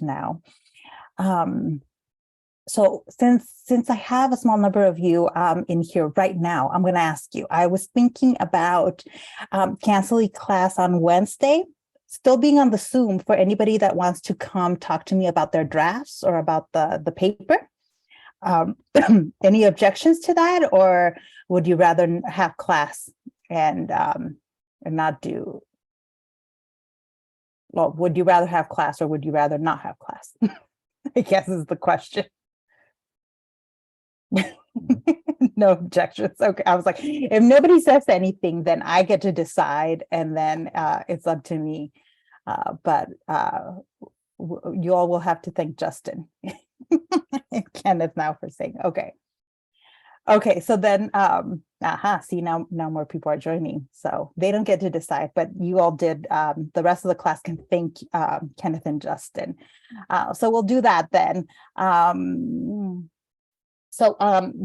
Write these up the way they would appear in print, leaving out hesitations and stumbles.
now. So since I have a small number of you in here right now, I'm going to ask you. I was thinking about canceling class on Wednesday, still being on the Zoom for anybody that wants to come talk to me about their drafts or about the paper. Any objections to that, or would you rather have class and not do? Well, would you rather have class or would you rather not have class? I guess is the question. No objections. Okay. I was like, if nobody says anything, then I get to decide, and then it's up to me. But you all will have to thank Justin and Kenneth now for saying, okay. Okay, so then, see, now more people are joining, so they don't get to decide, but you all did. The rest of the class can thank Kenneth and Justin. So we'll do that then.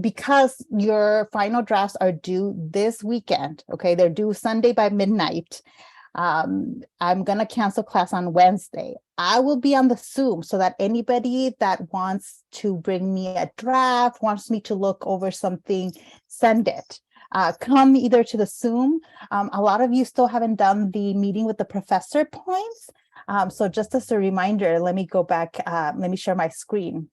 Because your final drafts are due this weekend, okay, they're due Sunday by midnight. I'm going to cancel class on Wednesday. I will be on the Zoom so that anybody that wants to bring me a draft, wants me to look over something, send it. Come either to the Zoom. A lot of you still haven't done the meeting with the professor points. So just as a reminder, let me go back, let me share my screen.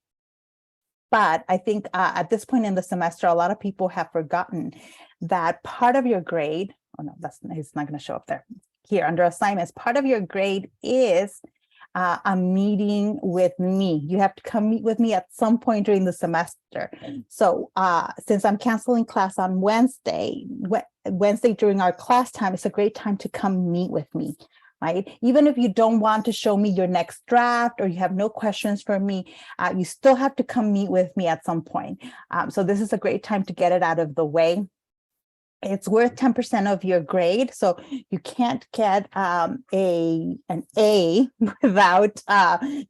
But I think at this point in the semester, a lot of people have forgotten that part of your grade, oh no, it's not going to show up there. Here under assignments, part of your grade is a meeting with me. You have to come meet with me at some point during the semester. So since I'm canceling class on Wednesday during our class time, it's a great time to come meet with me, right? Even if you don't want to show me your next draft or you have no questions for me, you still have to come meet with me at some point. So this is a great time to get it out of the way. It's worth 10% of your grade, so you can't get an A without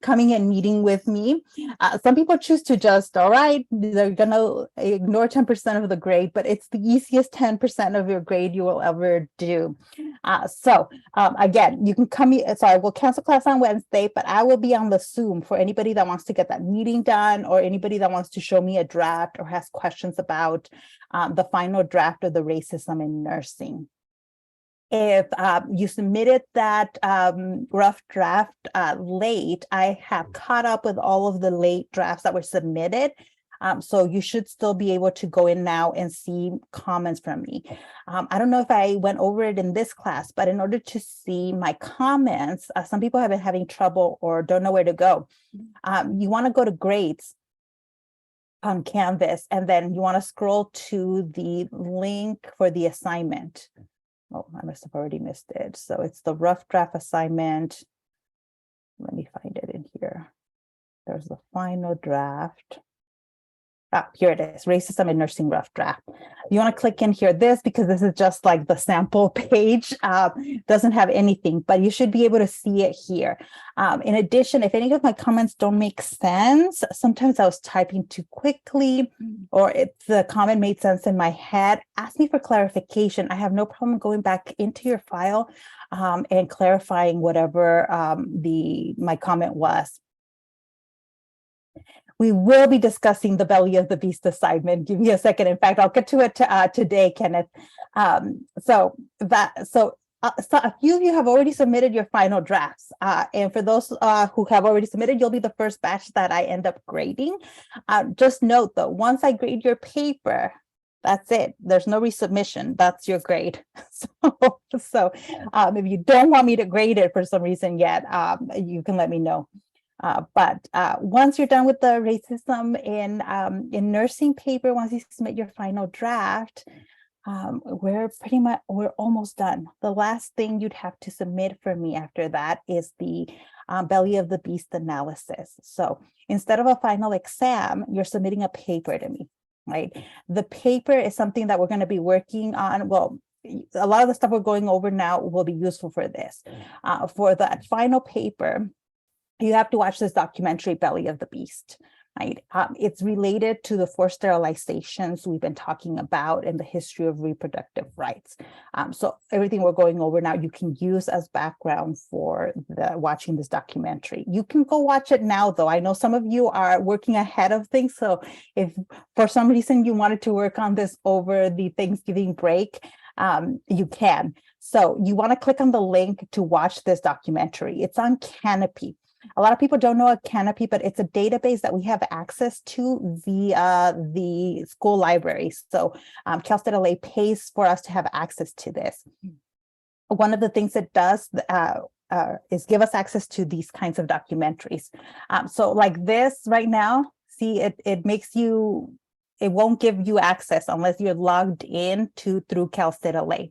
coming and meeting with me. Some people choose to just, all right, they're gonna ignore 10% of the grade, but it's the easiest 10% of your grade you will ever do. Again, you can come, sorry, we'll cancel class on Wednesday, but I will be on the Zoom for anybody that wants to get that meeting done or anybody that wants to show me a draft or has questions about the final draft of the racism in nursing. If you submitted that rough draft late, I have caught up with all of the late drafts that were submitted. So you should still be able to go in now and see comments from me. I don't know if I went over it in this class, but in order to see my comments, some people have been having trouble or don't know where to go. You want to go to grades on Canvas, and then you want to scroll to the link for the assignment. Oh, I must have already missed it. So it's the rough draft assignment. Let me find it in here. There's the final draft. Here it is, Racism in Nursing Rough Draft. You want to click in here, because this is just like the sample page, doesn't have anything, but you should be able to see it here. In addition, if any of my comments don't make sense, sometimes I was typing too quickly, or if the comment made sense in my head, ask me for clarification. I have no problem going back into your file and clarifying whatever my comment was. We will be discussing the belly of the beast assignment. Give me a second. In fact, I'll get to it today, Kenneth. So a few of you have already submitted your final drafts. And for those who have already submitted, you'll be the first batch that I end up grading. Just note though, once I grade your paper, that's it. There's no resubmission. That's your grade. So if you don't want me to grade it for some reason yet, you can let me know. But once you're done with the racism in nursing paper, once you submit your final draft, we're almost done. The last thing you'd have to submit for me after that is the belly of the beast analysis. So instead of a final exam, you're submitting a paper to me, right? The paper is something that we're going to be working on. Well, a lot of the stuff we're going over now will be useful for this. For that final paper, you have to watch this documentary, Belly of the Beast, right? It's related to the forced sterilizations we've been talking about in the history of reproductive rights. So everything we're going over now, you can use as background for watching this documentary. You can go watch it now, though. I know some of you are working ahead of things. So if for some reason you wanted to work on this over the Thanksgiving break, you can. So you want to click on the link to watch this documentary. It's on Kanopy. A lot of people don't know a Kanopy, but it's a database that we have access to via the school libraries. So Cal State LA pays for us to have access to this. One of the things it does is give us access to these kinds of documentaries. So like this right now, see, it makes you, it won't give you access unless you're logged in through Cal State LA.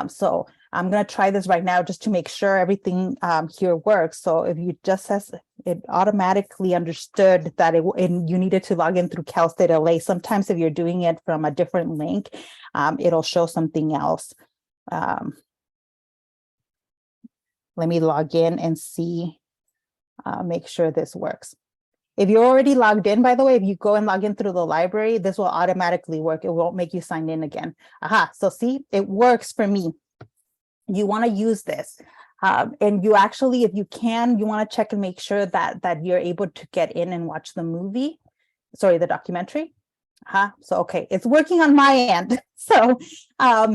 So I'm going to try this right now just to make sure everything here works. So if you just says it automatically understood that you needed to log in through Cal State LA. Sometimes if you're doing it from a different link, it'll show something else. Let me log in and see, make sure this works. If you're already logged in, by the way, if you go and log in through the library, this will automatically work. It won't make you sign in again. Aha, so see, it works for me. You want to use this. And you actually, if you can, you want to check and make sure that you're able to get in and watch the movie. Sorry, the documentary. So, okay, it's working on my end. So, I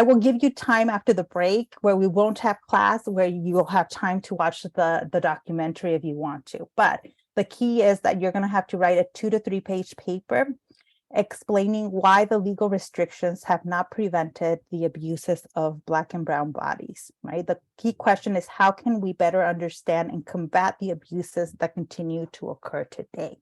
will give you time after the break where we won't have class, where you will have time to watch the documentary if you want to. But the key is that you're going to have to write a 2 to 3 page paper explaining why the legal restrictions have not prevented the abuses of Black and brown bodies, right? The key question is, how can we better understand and combat the abuses that continue to occur today?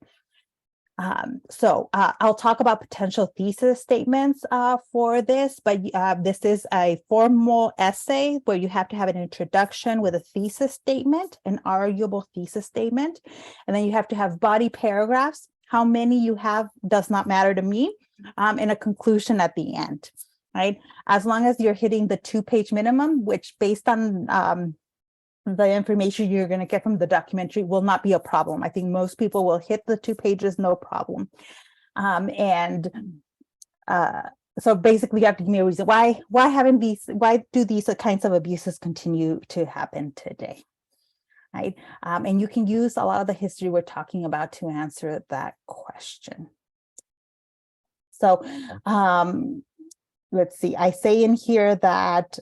I'll talk about potential thesis statements for this, but this is a formal essay where you have to have an introduction with a thesis statement, an arguable thesis statement, and then you have to have body paragraphs. How many you have does not matter to me, and a conclusion at the end, right? As long as you're hitting the 2-page minimum, which based on the information you're going to get from the documentary will not be a problem. I think most people will hit the 2 pages, no problem. So basically you have to give me a reason why do these kinds of abuses continue to happen today, right? And you can use a lot of the history we're talking about to answer that question. So let's see, I say in here that,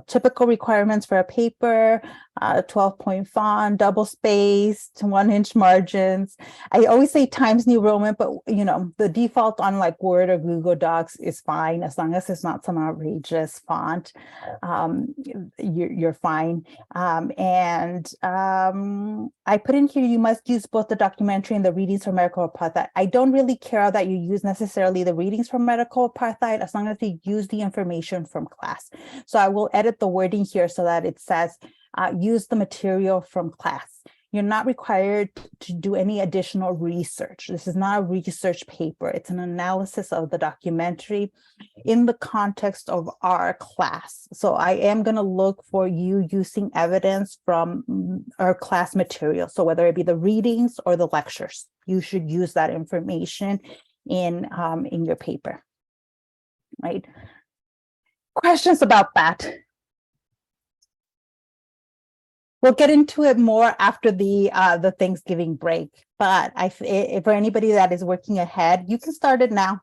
typical requirements for a paper, 12-point font, double spaced, 1-inch margins. I always say Times New Roman, but, the default on like Word or Google Docs is fine as long as it's not some outrageous font. You're fine. I put in here, you must use both the documentary and the readings from medical apartheid. I don't really care that you use necessarily the readings from medical apartheid as long as you use the information from class. So I will edit the wording here so that it says, use the material from class. You're not required to do any additional research. This is not a research paper. It's an analysis of the documentary in the context of our class. So I am going to look for you using evidence from our class material. So whether it be the readings or the lectures, you should use that information in your paper, right? Questions about that? We'll get into it more after the Thanksgiving break, but for anybody that is working ahead, you can start it now.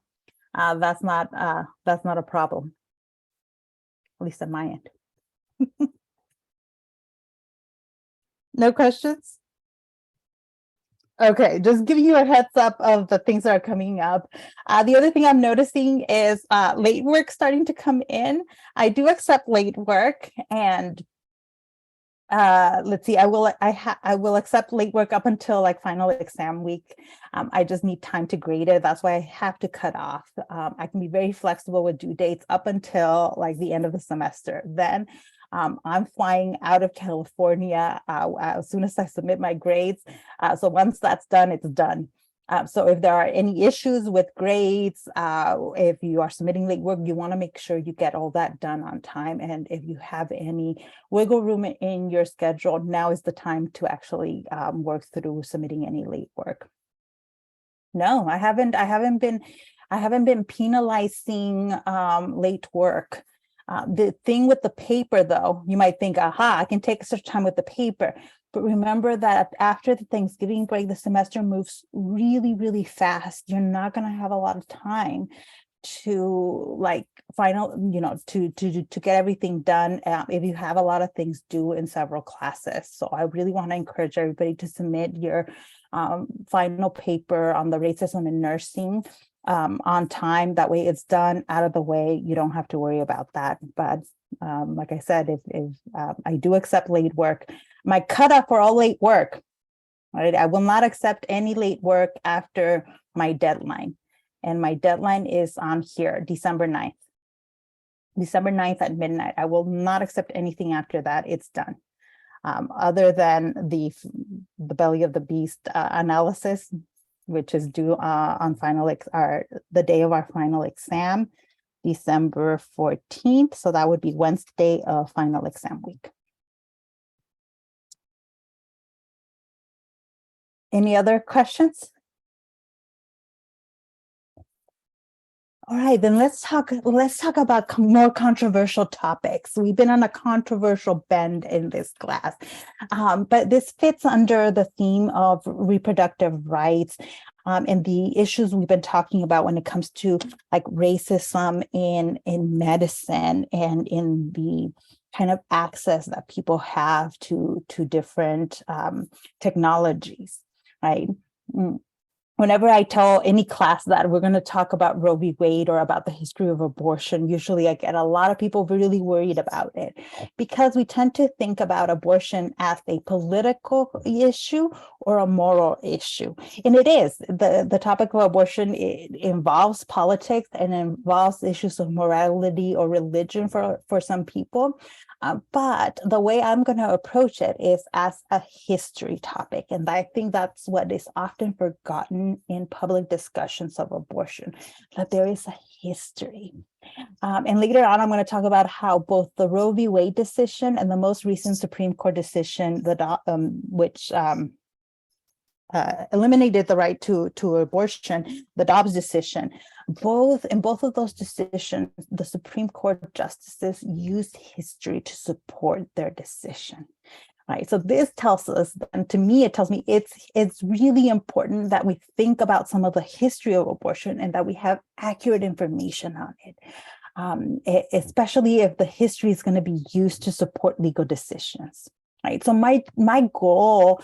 That's not a problem, at least on my end. No questions? Okay, just giving you a heads up of the things that are coming up. The other thing I'm noticing is late work starting to come in. I do accept late work, and let's see, I will accept late work up until like final exam week. I just need time to grade it. That's why I have to cut off. I can be very flexible with due dates up until like the end of the semester. Then I'm flying out of California as soon as I submit my grades. So once that's done, it's done. So if there are any issues with grades, if you are submitting late work, you want to make sure you get all that done on time. And if you have any wiggle room in your schedule, now is the time to actually work through submitting any late work. No, I haven't been penalizing late work. The thing with the paper, though, you might think, aha, I can take extra time with the paper. But remember that after the Thanksgiving break, the semester moves really, really fast. You're not going to have a lot of time to to get everything done if you have a lot of things due in several classes. So I really want to encourage everybody to submit your final paper on the rate system in nursing on time. That way it's done, out of the way. You don't have to worry about that. But like I said, if I do accept late work, my cutoff for all late work, right? I will not accept any late work after my deadline. And my deadline is on here, December 9th. December 9th at midnight. I will not accept anything after that. It's done. Other than the belly of the beast analysis, which is due on the day of our final exam, December 14th. So that would be Wednesday of final exam week. Any other questions? All right, then let's talk about more controversial topics. We've been on a controversial bend in this class, but this fits under the theme of reproductive rights and the issues we've been talking about when it comes to like racism in medicine and in the kind of access that people have to different technologies, right? Whenever I tell any class that we're going to talk about Roe v. Wade or about the history of abortion, usually I get a lot of people really worried about it because we tend to think about abortion as a political issue or a moral issue. And it is. The topic of abortion, it involves politics and involves issues of morality or religion for some people. But the way I'm going to approach it is as a history topic. And I think that's what is often forgotten in public discussions of abortion, that there is a history. And later on, I'm going to talk about how both the Roe v. Wade decision and the most recent Supreme Court decision, which eliminated the right to abortion, the Dobbs decision. In both of those decisions, the Supreme Court justices used history to support their decision. Right. So this tells us, and to me, it tells me it's really important that we think about some of the history of abortion and that we have accurate information on it, especially if the history is going to be used to support legal decisions. Right. So my goal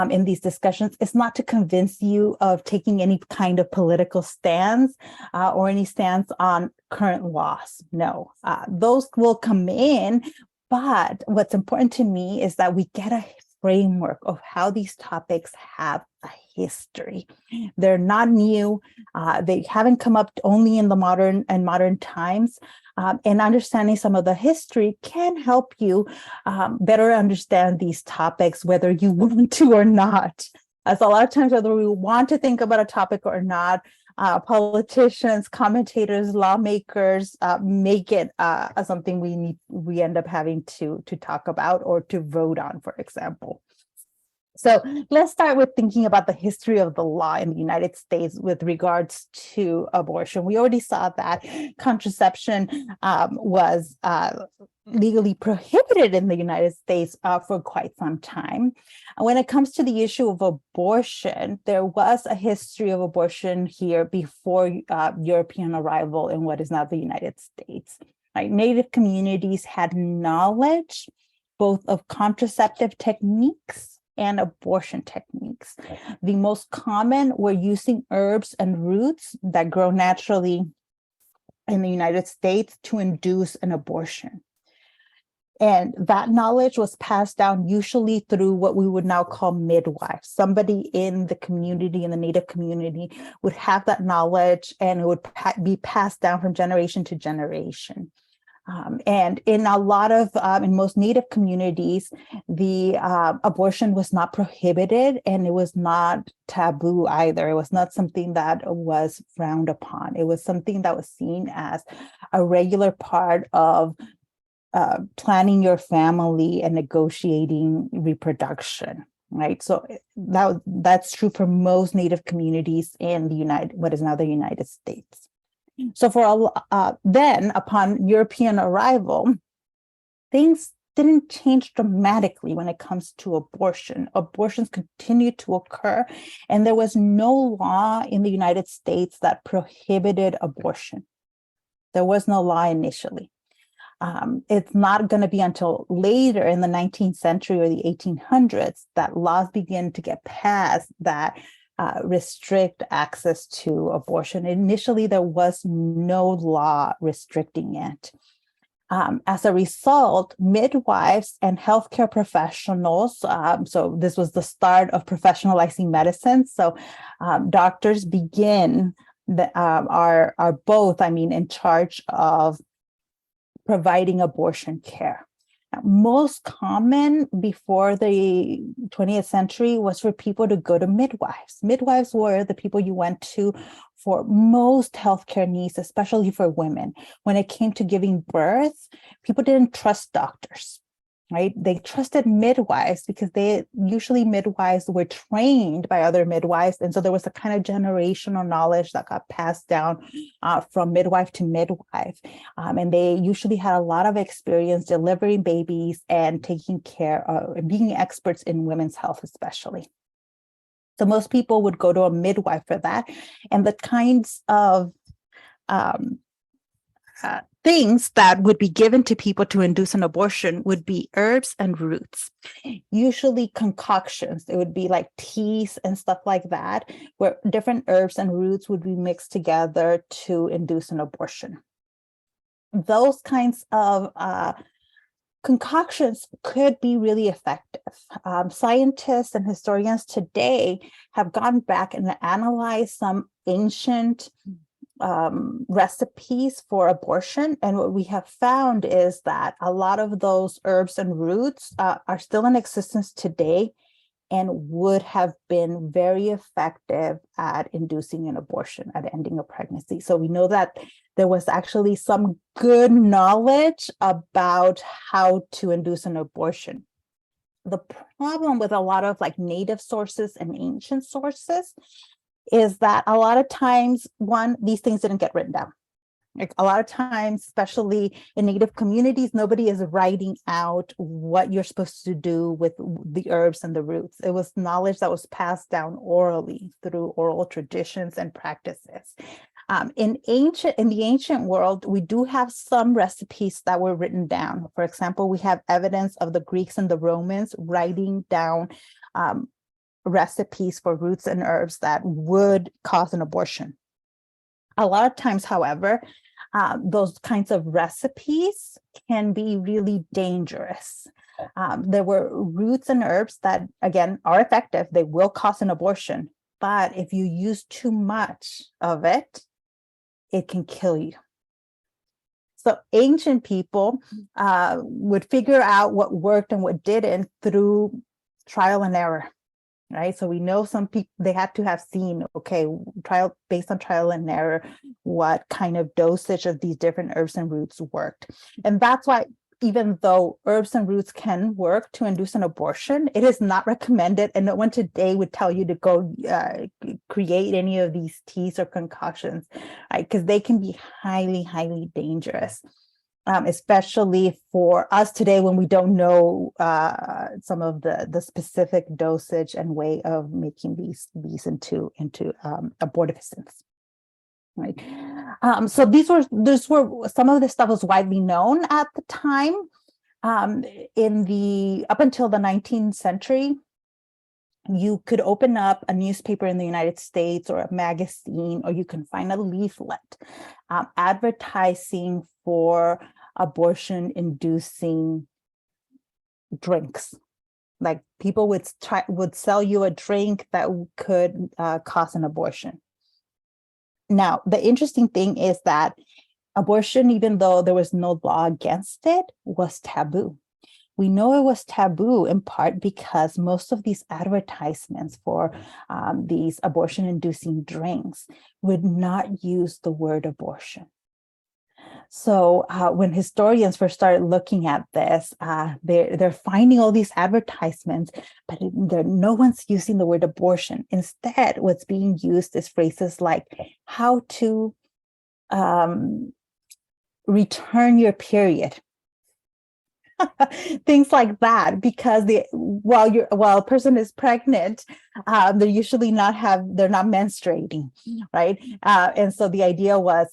in these discussions is not to convince you of taking any kind of political stance or any stance on current laws. No, those will come in. But what's important to me is that we get a framework of how these topics have a history. They're not new. They haven't come up only in the modern times. And understanding some of the history can help you better understand these topics, whether you want to or not. As a lot of times, whether we want to think about a topic or not, politicians, commentators, lawmakers make it something we end up having to talk about or to vote on, for example. So let's start with thinking about the history of the law in the United States with regards to abortion. We already saw that contraception was legally prohibited in the United States for quite some time. When it comes to the issue of abortion, there was a history of abortion here before European arrival in what is now the United States. Right? Native communities had knowledge both of contraceptive techniques and abortion techniques. The most common were using herbs and roots that grow naturally in the United States to induce an abortion. And that knowledge was passed down usually through what we would now call midwives. Somebody in the community, in the Native community, would have that knowledge and it would be passed down from generation to generation. And in a lot of, in most Native communities, the abortion was not prohibited and it was not taboo either. It was not something that was frowned upon. It was something that was seen as a regular part of planning your family and negotiating reproduction. Right, so that's true for most Native communities in what is now the United States. So then, upon European arrival, things didn't change dramatically when it comes to abortion. Abortions continued to occur, and there was no law in the United States that prohibited abortion. There was no law initially. It's not going to be until later in the 19th century or the 1800s that laws begin to get passed that restrict access to abortion. Initially, there was no law restricting it. As a result, midwives and healthcare professionals, so this was the start of professionalizing medicine. So doctors are both, in charge of providing abortion care. Most common before the 20th century was for people to go to midwives. Midwives were the people you went to for most healthcare needs, especially for women. When it came to giving birth, people didn't trust doctors, right? They trusted midwives because midwives were trained by other midwives. And so there was a kind of generational knowledge that got passed down from midwife to midwife. And they usually had a lot of experience delivering babies and taking care of, being experts in women's health, especially. So most people would go to a midwife for that. And the kinds of things that would be given to people to induce an abortion would be herbs and roots, usually concoctions. It would be like teas and stuff like that, where different herbs and roots would be mixed together to induce an abortion. Those kinds of concoctions could be really effective. Scientists and historians today have gone back and analyzed some ancient recipes for abortion. And what we have found is that a lot of those herbs and roots are still in existence today and would have been very effective at inducing an abortion, at ending a pregnancy. So we know that there was actually some good knowledge about how to induce an abortion. The problem with a lot of native sources and ancient sources is that a lot of times, these things didn't get written down. A lot of times, especially in Native communities, nobody is writing out what you're supposed to do with the herbs and the roots. It was knowledge that was passed down orally through oral traditions and practices. In the ancient world, we do have some recipes that were written down. For example, we have evidence of the Greeks and the Romans writing down recipes for roots and herbs that would cause an abortion. A lot of times, however, those kinds of recipes can be really dangerous. There were roots and herbs that, again, are effective. They will cause an abortion. But if you use too much of it, it can kill you. So ancient people would figure out what worked and what didn't through trial and error. Right. So we know some people, they had to have seen, based on trial and error, what kind of dosage of these different herbs and roots worked. And that's why, even though herbs and roots can work to induce an abortion, it is not recommended. And no one today would tell you to go create any of these teas or concoctions, right? Because they can be highly, highly dangerous. Especially for us today when we don't know some of the specific dosage and way of making these into abortifacients, right? So these were some of this stuff was widely known at the time. Up until the 19th century, you could open up a newspaper in the United States or a magazine, or you can find a leaflet advertising for abortion-inducing drinks. Like people would sell you a drink that could cause an abortion. Now, the interesting thing is that Abortion, even though there was no law against it, was taboo. We know it was taboo in part because most of these advertisements for these abortion-inducing drinks would not use the word abortion. So when historians first started looking at this, they're finding all these advertisements, but no one's using the word abortion. Instead, what's being used is phrases like how to return your period. Things like that, because while a person is pregnant, they're usually they're not menstruating, right? And so the idea was,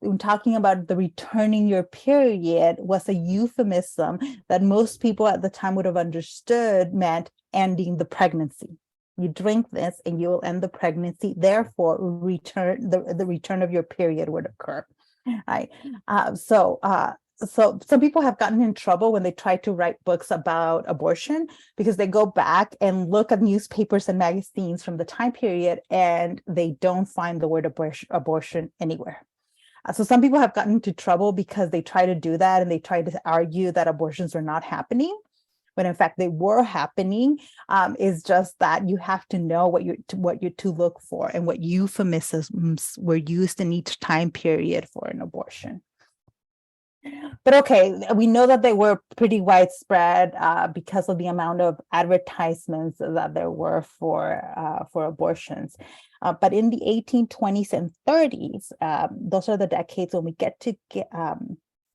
when talking about the returning your period was a euphemism that most people at the time would have understood meant ending the pregnancy. You drink this and you will end the pregnancy, therefore the return of your period would occur, right? So some people have gotten in trouble when they try to write books about abortion because they go back and look at newspapers and magazines from the time period and they don't find the word abortion anywhere. So some people have gotten into trouble because they try to do that and they try to argue that abortions are not happening, when in fact they were happening. Is just that you have to know what you're to look for and what euphemisms were used in each time period for an abortion. But okay, we know that they were pretty widespread because of the amount of advertisements that there were for abortions. But in the 1820s and 30s, those are the decades when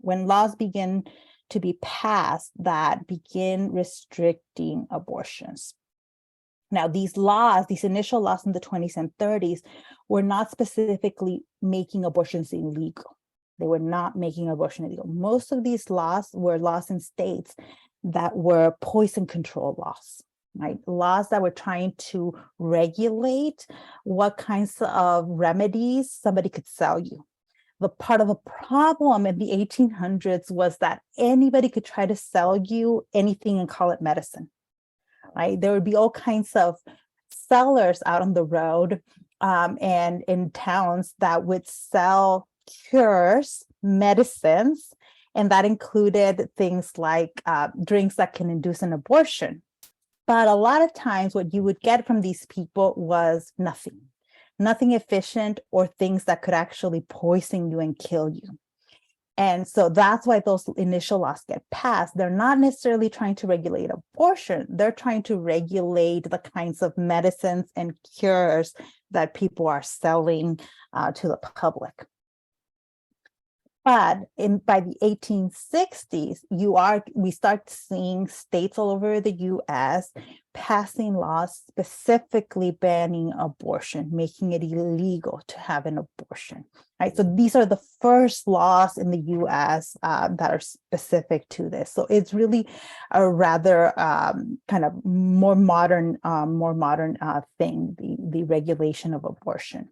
when laws begin to be passed that begin restricting abortions. Now, these initial laws in the 20s and 30s were not specifically making abortions illegal. They were not making abortion illegal. Most of these laws were laws in states that were poison control laws, right? Laws that were trying to regulate what kinds of remedies somebody could sell you. The part of the problem in the 1800s was that anybody could try to sell you anything and call it medicine, right? There would be all kinds of sellers out on the road and in towns that would sell cures, medicines, and that included things like drinks that can induce an abortion. But a lot of times what you would get from these people was nothing efficient, or things that could actually poison you and kill you. And so that's why those initial laws get passed. They're not necessarily trying to regulate abortion. They're trying to regulate the kinds of medicines and cures that people are selling to the public. But by the 1860s, we start seeing states all over the US passing laws specifically banning abortion, making it illegal to have an abortion, right? So these are the first laws in the US that are specific to this. So it's really a rather kind of more modern thing, the regulation of abortion.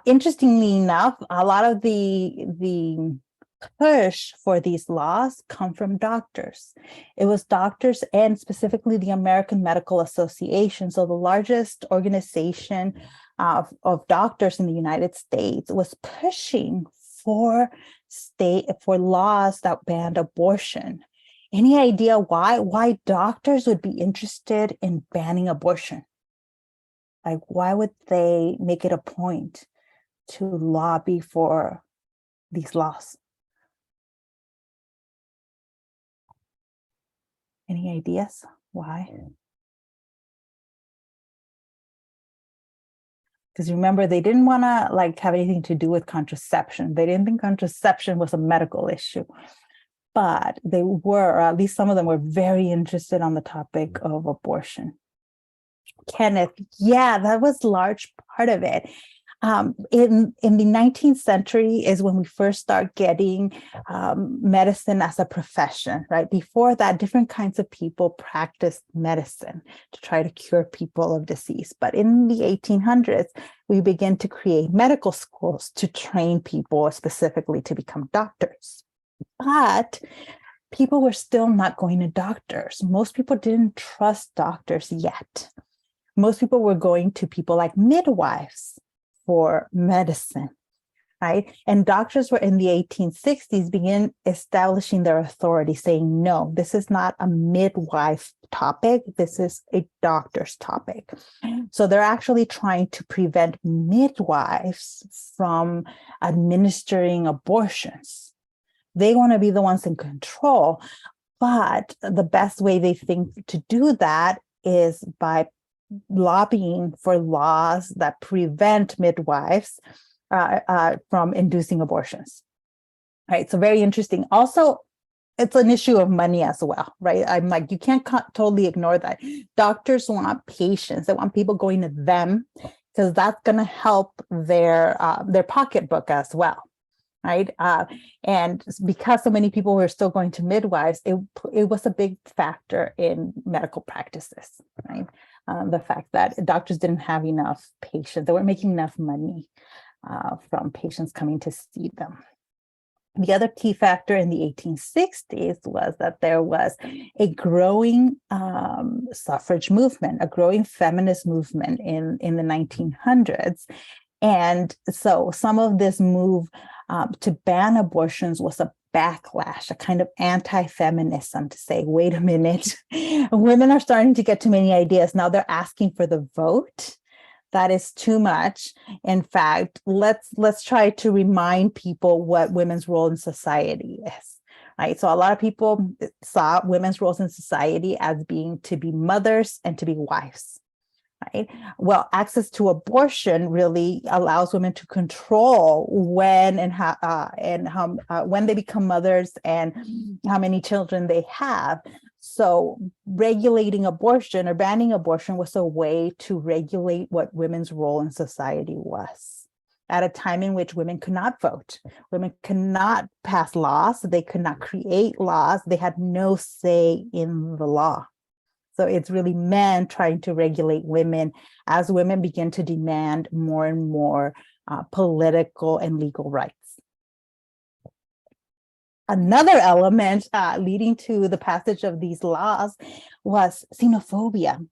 Interestingly enough, a lot of the push for these laws come from doctors. It was doctors, and specifically the American Medical Association, so the largest organization of doctors in the United States, was pushing for laws that banned abortion. Any idea why doctors would be interested in banning abortion? Like, why would they make it a point to lobby for these laws? Any ideas why? Because remember, they didn't want to have anything to do with contraception. They didn't think contraception was a medical issue, but they were, or at least some of them were, very interested on the topic of abortion. Kenneth, yeah, that was a large part of it. In the 19th century is when we first start getting medicine as a profession, right? Before that, different kinds of people practiced medicine to try to cure people of disease. But in the 1800s, we begin to create medical schools to train people specifically to become doctors. But people were still not going to doctors. Most people didn't trust doctors yet. Most people were going to people like midwives for medicine, right? And doctors were in the 1860s begin establishing their authority, saying, no, this is not a midwife topic. This is a doctor's topic. So they're actually trying to prevent midwives from administering abortions. They want to be the ones in control. But the best way they think to do that is by lobbying for laws that prevent midwives from inducing abortions. Right. So very interesting. Also, it's an issue of money as well, right? I'm like, you can't totally ignore that. Doctors want patients. They want people going to them because that's going to help their pocketbook as well. Right. And because so many people were still going to midwives, it was a big factor in medical practices, right? The fact that doctors didn't have enough patients, they weren't making enough money from patients coming to see them. The other key factor in the 1860s was that there was a growing suffrage movement, a growing feminist movement in the 1900s. And so some of this move to ban abortions was a backlash, a kind of anti-feminism to say, wait a minute, women are starting to get too many ideas. Now they're asking for the vote. That is too much. In fact, let's try to remind people what women's role in society is. Right. So a lot of people saw women's roles in society as being to be mothers and to be wives. Right. Well, access to abortion really allows women to control when and how when they become mothers and how many children they have. So regulating abortion or banning abortion was a way to regulate what women's role in society was at a time in which women could not vote. Women could not pass laws. They could not create laws. They had no say in the law. So it's really men trying to regulate women as women begin to demand more and more political and legal rights. Another element leading to the passage of these laws was xenophobia.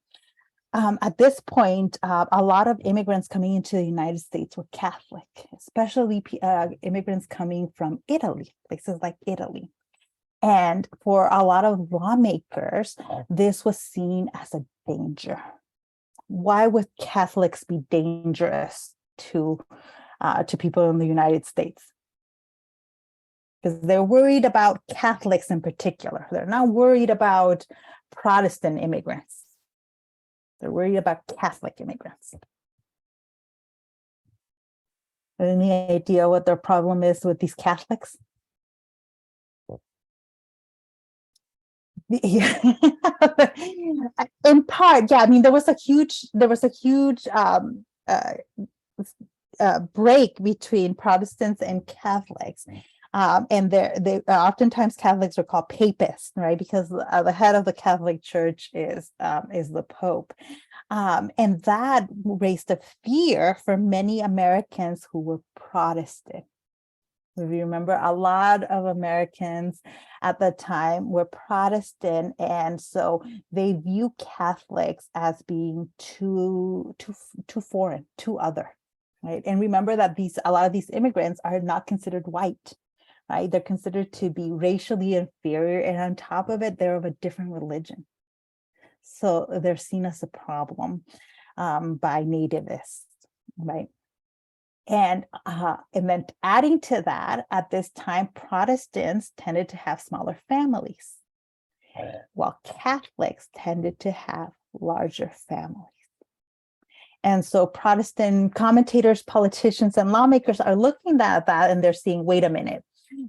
At this point, a lot of immigrants coming into the United States were Catholic, especially immigrants coming from Italy, places like Italy. And for a lot of lawmakers, this was seen as a danger. Why would Catholics be dangerous to people in the United States? Because they're worried about Catholics in particular. They're not worried about Protestant immigrants. They're worried about Catholic immigrants. Any idea what their problem is with these Catholics? Yeah. In part, yeah. I mean, there was a huge break between Protestants and Catholics. And they oftentimes Catholics are called papists, right? Because the head of the Catholic Church is the Pope. And that raised a fear for many Americans who were Protestant. If you remember, a lot of Americans at the time were Protestant, and so they view Catholics as being too foreign, too other, right? And remember that a lot of these immigrants are not considered white, right? They're considered to be racially inferior, and on top of it, they're of a different religion. So they're seen as a problem by nativists, right? And then adding to that, at this time, Protestants tended to have smaller families, while Catholics tended to have larger families. And so Protestant commentators, politicians, and lawmakers are looking at that and they're seeing, wait a minute,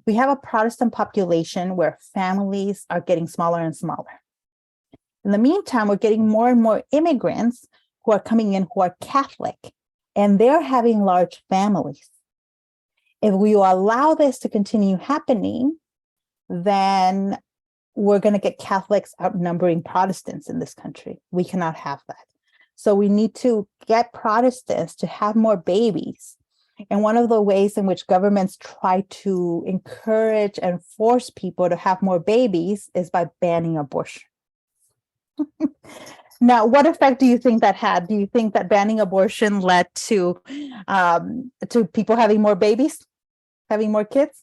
we have a Protestant population where families are getting smaller and smaller. In the meantime, we're getting more and more immigrants who are coming in who are Catholic, and they're having large families. If we allow this to continue happening, then we're going to get Catholics outnumbering Protestants in this country. We cannot have that. So we need to get Protestants to have more babies. And one of the ways in which governments try to encourage and force people to have more babies is by banning abortion. Now, what effect do you think that had? Do you think that banning abortion led to people having more babies? having more kids?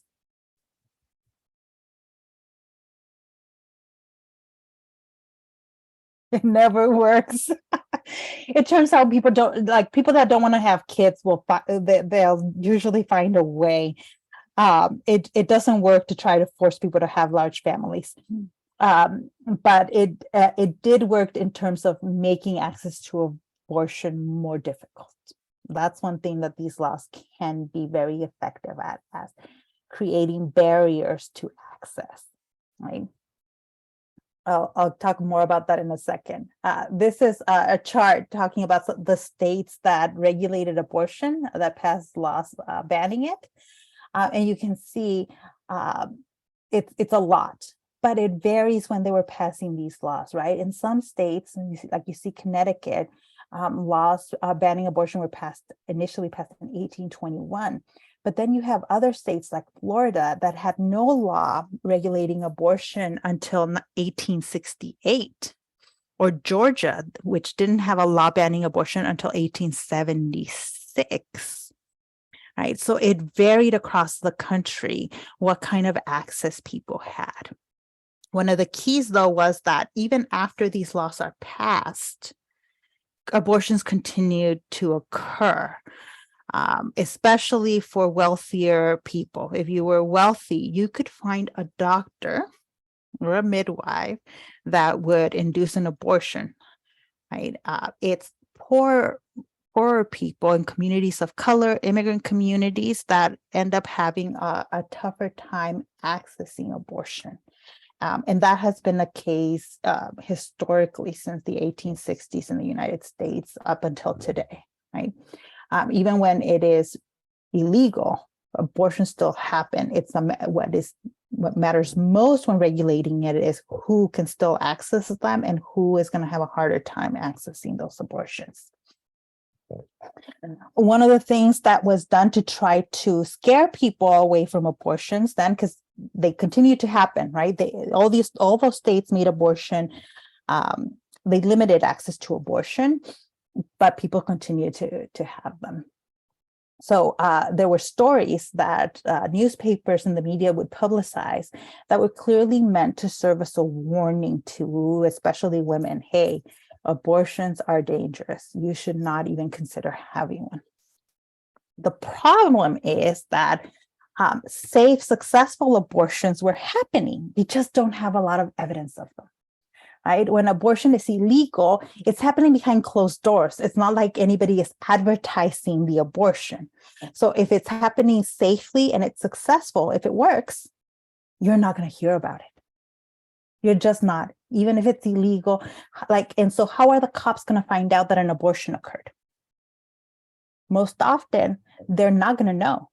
It never works. It turns out people that don't want to have kids they'll usually find a way. It doesn't work to try to force people to have large families. But it did work in terms of making access to abortion more difficult. That's one thing that these laws can be very effective at, as creating barriers to access, right? I'll talk more about that in a second. This is a chart talking about the states that regulated abortion, that passed laws banning it. And you can see it's a lot, but it varies when they were passing these laws, right? In some states, and you see Connecticut, laws banning abortion were initially passed in 1821. But then you have other states like Florida that had no law regulating abortion until 1868, or Georgia, which didn't have a law banning abortion until 1876. Right, so it varied across the country what kind of access people had. One of the keys, though, was that even after these laws are passed, abortions continued to occur. Especially for wealthier people. If you were wealthy, you could find a doctor or a midwife that would induce an abortion, right? It's poorer people in communities of color, immigrant communities, that end up having a tougher time accessing abortion. And that has been the case historically since the 1860s in the United States up until today, right? Even when it is illegal, abortions still happen. What matters most when regulating it is who can still access them and who is going to have a harder time accessing those abortions. One of the things that was done to try to scare people away from abortions then, because they continue to happen, right? All those states made abortion, they limited access to abortion, but people continue to have them. So there were stories that newspapers and the media would publicize that were clearly meant to serve as a warning to especially women. Hey, abortions are dangerous. You should not even consider having one. The problem is that safe, successful abortions were happening. We just don't have a lot of evidence of them. Right? When abortion is illegal, it's happening behind closed doors. It's not like anybody is advertising the abortion. So if it's happening safely and it's successful, if it works, you're not going to hear about it. You're just not, even if it's illegal. And so how are the cops going to find out that an abortion occurred? Most often, they're not going to know.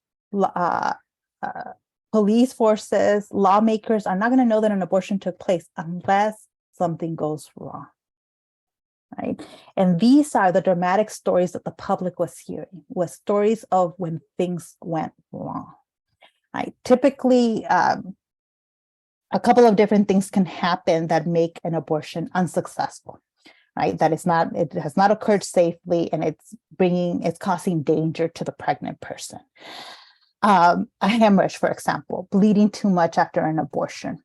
Police forces, lawmakers are not going to know that an abortion took place unless something goes wrong, right? And these are the dramatic stories that the public was hearing, was stories of when things went wrong, right? Typically, a couple of different things can happen that make an abortion unsuccessful, right? That it has not occurred safely, and it's causing danger to the pregnant person. A hemorrhage, for example, bleeding too much after an abortion.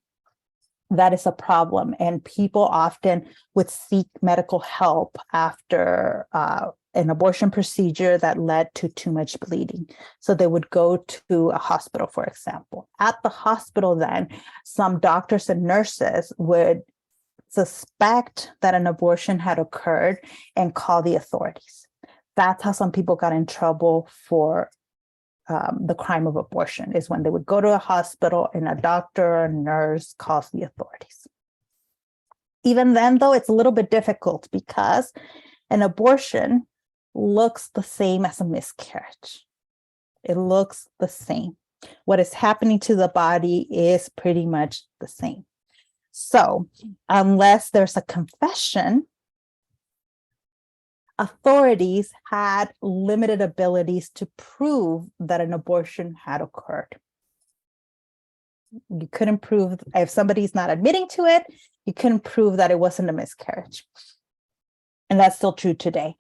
That is a problem, and people often would seek medical help after an abortion procedure that led to too much bleeding. So they would go to a hospital, for example. At the hospital, then, some doctors and nurses would suspect that an abortion had occurred and call the authorities. That's how some people got in trouble for the crime of abortion, is when they would go to a hospital and a doctor or a nurse calls the authorities. Even then, though, it's a little bit difficult because an abortion looks the same as a miscarriage. It looks the same. What is happening to the body is pretty much the same. So unless there's a confession, authorities had limited abilities to prove that an abortion had occurred. You couldn't prove, if somebody's not admitting to it, you couldn't prove that it wasn't a miscarriage. And that's still true today.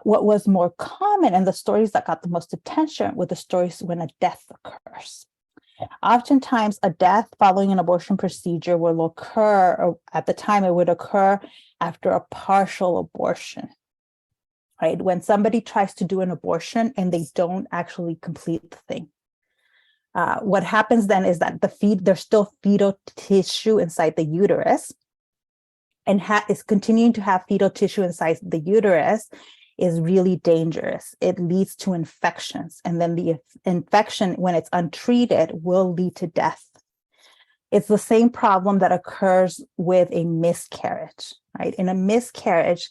What was more common and the stories that got the most attention were the stories when a death occurs. Oftentimes, a death following an abortion procedure will occur, or at the time, it would occur after a partial abortion, right? When somebody tries to do an abortion and they don't actually complete the thing. What happens then is that there's still fetal tissue inside the uterus, and is continuing to have fetal tissue inside the uterus is really dangerous. It leads to infections, and then the infection, when it's untreated, will lead to death. It's the same problem that occurs with a miscarriage, right? In a miscarriage,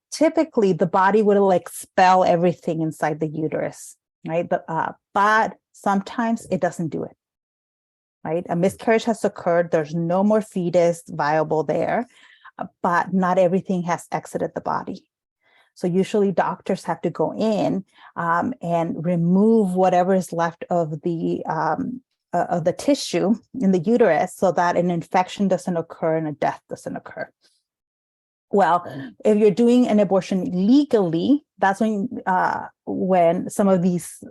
typically the body will expel everything inside the uterus, right? But sometimes it doesn't do it, right? A miscarriage has occurred, there's no more fetus viable there, but not everything has exited the body. So usually doctors have to go in and remove whatever is left of the tissue in the uterus so that an infection doesn't occur and a death doesn't occur. Well, if you're doing an abortion legally, that's when some of these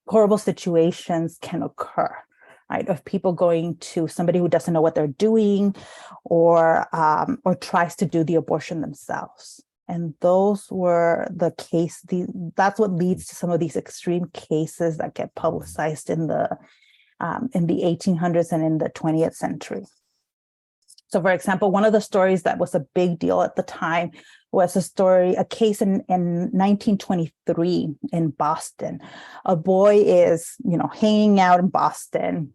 horrible situations can occur, right? Of people going to somebody who doesn't know what they're doing, or tries to do the abortion themselves. And those were that's what leads to some of these extreme cases that get publicized in the 1800s and in the 20th century. So, for example, one of the stories that was a big deal at the time was a case in 1923 in Boston. A boy is, hanging out in Boston.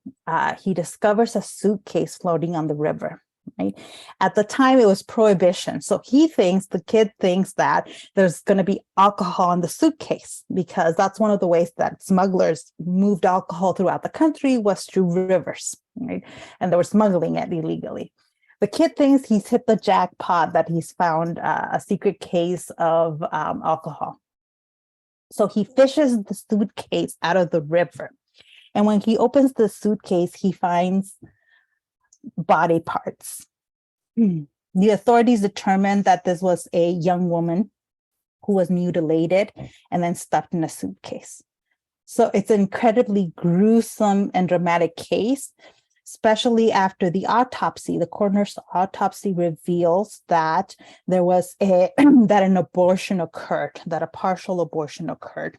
He discovers a suitcase floating on the river. Right? At the time, it was prohibition. So the kid thinks that there's going to be alcohol in the suitcase, because that's one of the ways that smugglers moved alcohol throughout the country was through rivers, right? And they were smuggling it illegally. The kid thinks he's hit the jackpot, that he's found a secret case of alcohol. So he fishes the suitcase out of the river. And when he opens the suitcase, he finds body parts. The authorities determined that this was a young woman who was mutilated and then stuffed in a suitcase. So it's an incredibly gruesome and dramatic case, especially after the autopsy. The coroner's autopsy reveals that there was that an abortion occurred, that a partial abortion occurred.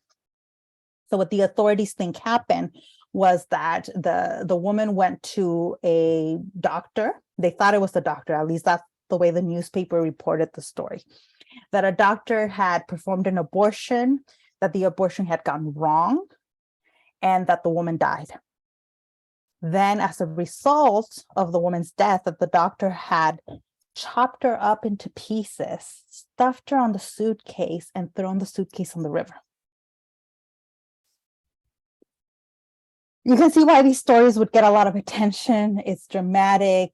So what the authorities think happened was that the woman went to a doctor. They thought it was the doctor, at least that's the way the newspaper reported the story, that a doctor had performed an abortion, that the abortion had gone wrong, and that the woman died. Then, as a result of the woman's death, that the doctor had chopped her up into pieces, stuffed her on the suitcase, and thrown the suitcase on the river. You can see why these stories would get a lot of attention. It's dramatic,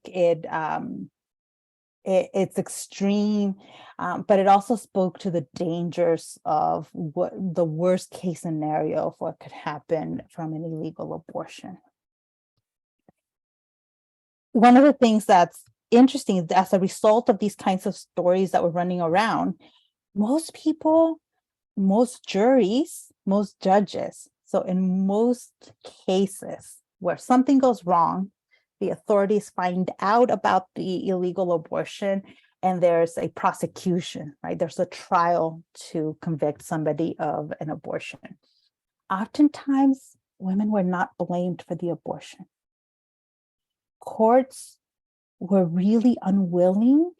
it's extreme, but it also spoke to the dangers of what the worst case scenario of what could happen from an illegal abortion. One of the things that's interesting is, as a result of these kinds of stories that were running around, most people, most juries, most judges, so in most cases where something goes wrong, the authorities find out about the illegal abortion and there's a prosecution, right? There's a trial to convict somebody of an abortion. Oftentimes, women were not blamed for the abortion. Courts were really unwilling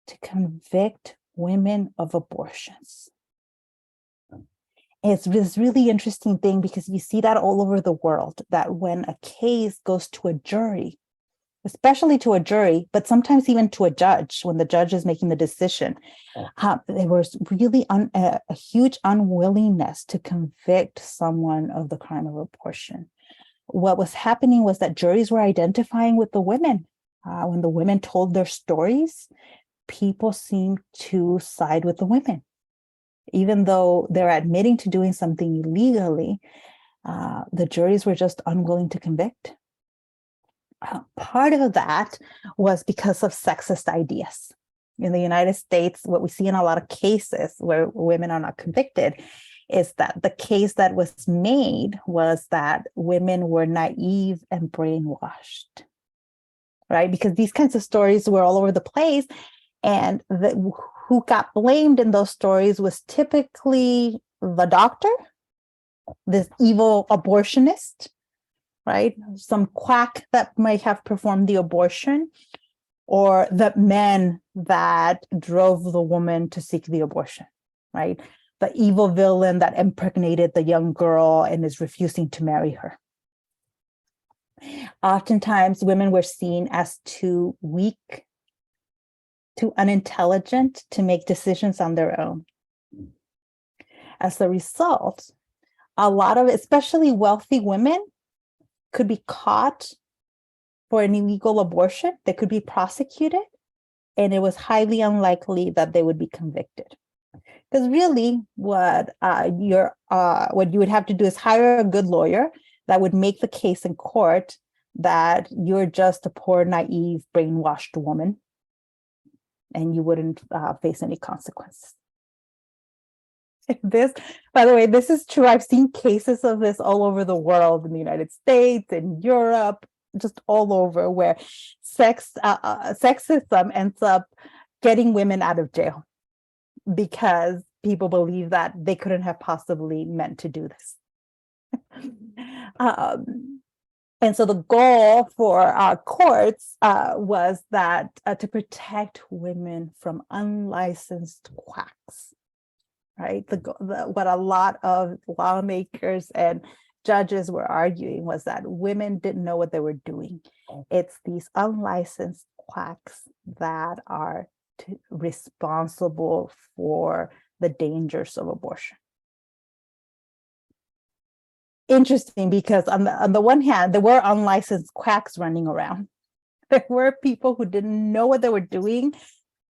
to convict women of abortions. It's this really interesting thing, because you see that all over the world, that when a case goes to a jury, especially to a jury, but sometimes even to a judge, when the judge is making the decision, there was really a huge unwillingness to convict someone of the crime of abortion. What was happening was that juries were identifying with the women. When the women told their stories, people seemed to side with the women. Even though they're admitting to doing something illegally, the juries were just unwilling to convict. Part of that was because of sexist ideas. in the United States, what we see in a lot of cases where women are not convicted is that the case that was made was that women were naive and brainwashed, right? Because these kinds of stories were all over the place. And who got blamed in those stories was typically the doctor, this evil abortionist, right? Some quack that might have performed the abortion, or the men that drove the woman to seek the abortion, right? The evil villain that impregnated the young girl and is refusing to marry her. Oftentimes, women were seen as too weak, too unintelligent to make decisions on their own. As a result, a lot of, especially wealthy women, could be caught for an illegal abortion. They could be prosecuted, and it was highly unlikely that they would be convicted. Because really, what you would have to do is hire a good lawyer that would make the case in court that you're just a poor, naive, brainwashed woman, and you wouldn't face any consequences. This, by the way, this is true. I've seen cases of this all over the world, in the United States, in Europe, just all over, where sexism ends up getting women out of jail because people believe that they couldn't have possibly meant to do this. And so the goal for courts was that to protect women from unlicensed quacks, right? What a lot of lawmakers and judges were arguing was that women didn't know what they were doing. It's these unlicensed quacks that are responsible for the dangers of abortion. Interesting, because on the one hand, there were unlicensed quacks running around. There were people who didn't know what they were doing,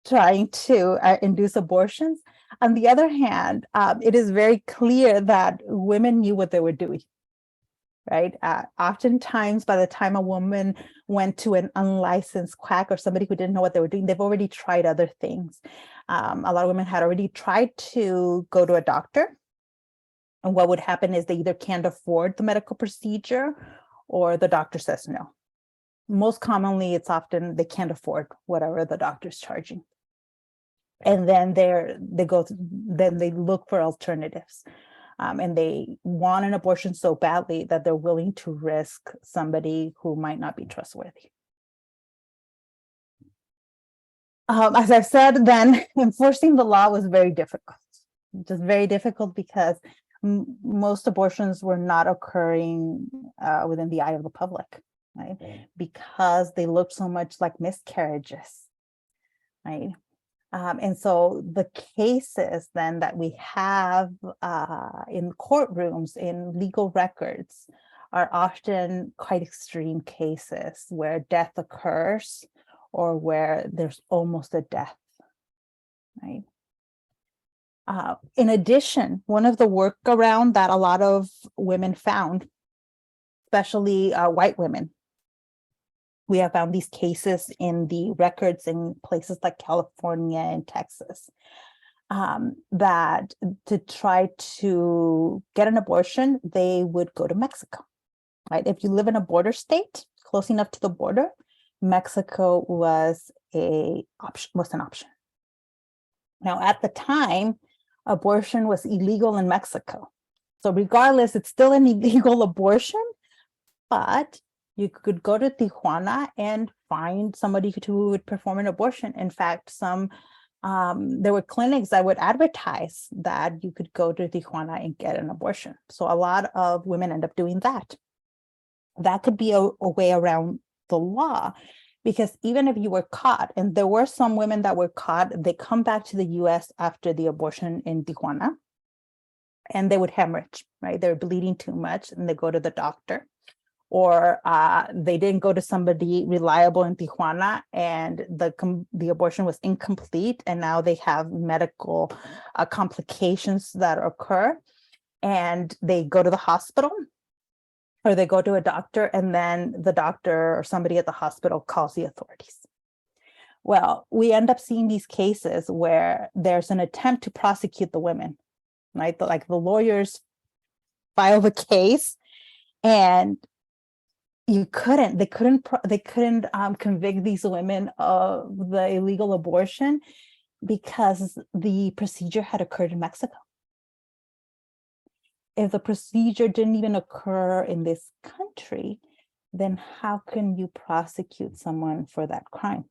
trying to induce abortions. On the other hand, it is very clear that women knew what they were doing, right? Oftentimes, by the time a woman went to an unlicensed quack or somebody who didn't know what they were doing, they've already tried other things. A lot of women had already tried to go to a doctor. And what would happen is they either can't afford the medical procedure or the doctor says no. Most commonly, it's often they can't afford whatever the doctor's charging. And then they look for alternatives. And they want an abortion so badly that they're willing to risk somebody who might not be trustworthy. As I've said, then enforcing the law was very difficult. Just very difficult because most abortions were not occurring within the eye of the public, right? Because they looked so much like miscarriages, right? And so the cases then that we have in courtrooms, in legal records, are often quite extreme cases where death occurs or where there's almost a death, right? In addition, one of the workaround that a lot of women found, especially white women, we have found these cases in the records in places like California and Texas, that to try to get an abortion, they would go to Mexico, right? If you live in a border state close enough to the border, Mexico was an option. Now, at the time, abortion was illegal in Mexico. So regardless, it's still an illegal abortion, but you could go to Tijuana and find somebody who would perform an abortion. In fact, there were clinics that would advertise that you could go to Tijuana and get an abortion. So a lot of women end up doing that. That could be a way around the law, because even if you were caught, and there were some women that were caught, they come back to the US after the abortion in Tijuana, and they would hemorrhage, right? They're bleeding too much, and they go to the doctor. Or they didn't go to somebody reliable in Tijuana, and the abortion was incomplete, and now they have medical complications that occur, and they go to the hospital, or they go to a doctor, and then the doctor or somebody at the hospital calls the authorities. Well, we end up seeing these cases where there's an attempt to prosecute the women, right? Like the lawyers file the case, and they couldn't convict these women of the illegal abortion because the procedure had occurred in Mexico. If the procedure didn't even occur in this country, then how can you prosecute someone for that crime?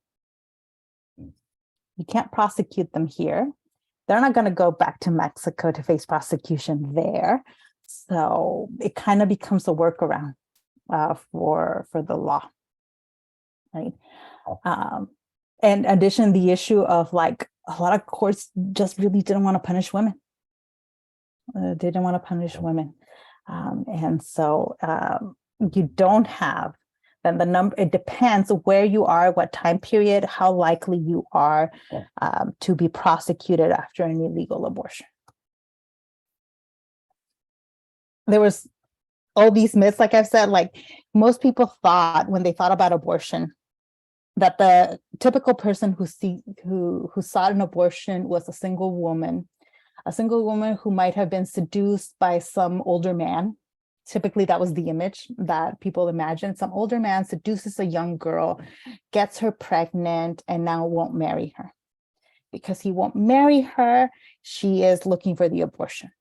You can't prosecute them here. They're not going to go back to Mexico to face prosecution there. So it kind of becomes a workaround for the law, right? In addition, the issue of like a lot of courts just really didn't want to punish women. They didn't want to punish women. And so you don't have, then the number, it depends where you are, what time period, how likely you are to be prosecuted after an illegal abortion. There was all these myths, like I've said, like most people thought when they thought about abortion, that the typical person who sought an abortion was a single woman who might have been seduced by some older man. Typically, that was the image that people imagined. Some older man seduces a young girl, gets her pregnant, and now won't marry her. Because he won't marry her, she is looking for the abortion.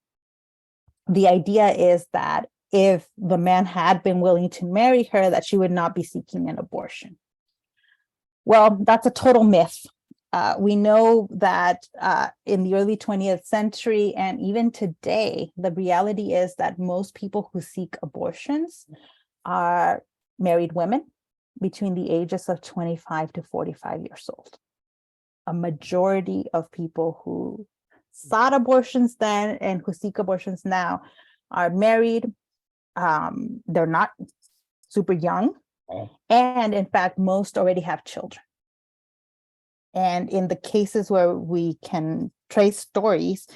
The idea is that if the man had been willing to marry her, that she would not be seeking an abortion. Well, that's a total myth. We know that in the early 20th century and even today, the reality is that most people who seek abortions are married women between the ages of 25 to 45 years old. A majority of people who sought abortions then and who seek abortions now are married. They're not super young. And in fact, most already have children. And in the cases where we can trace stories,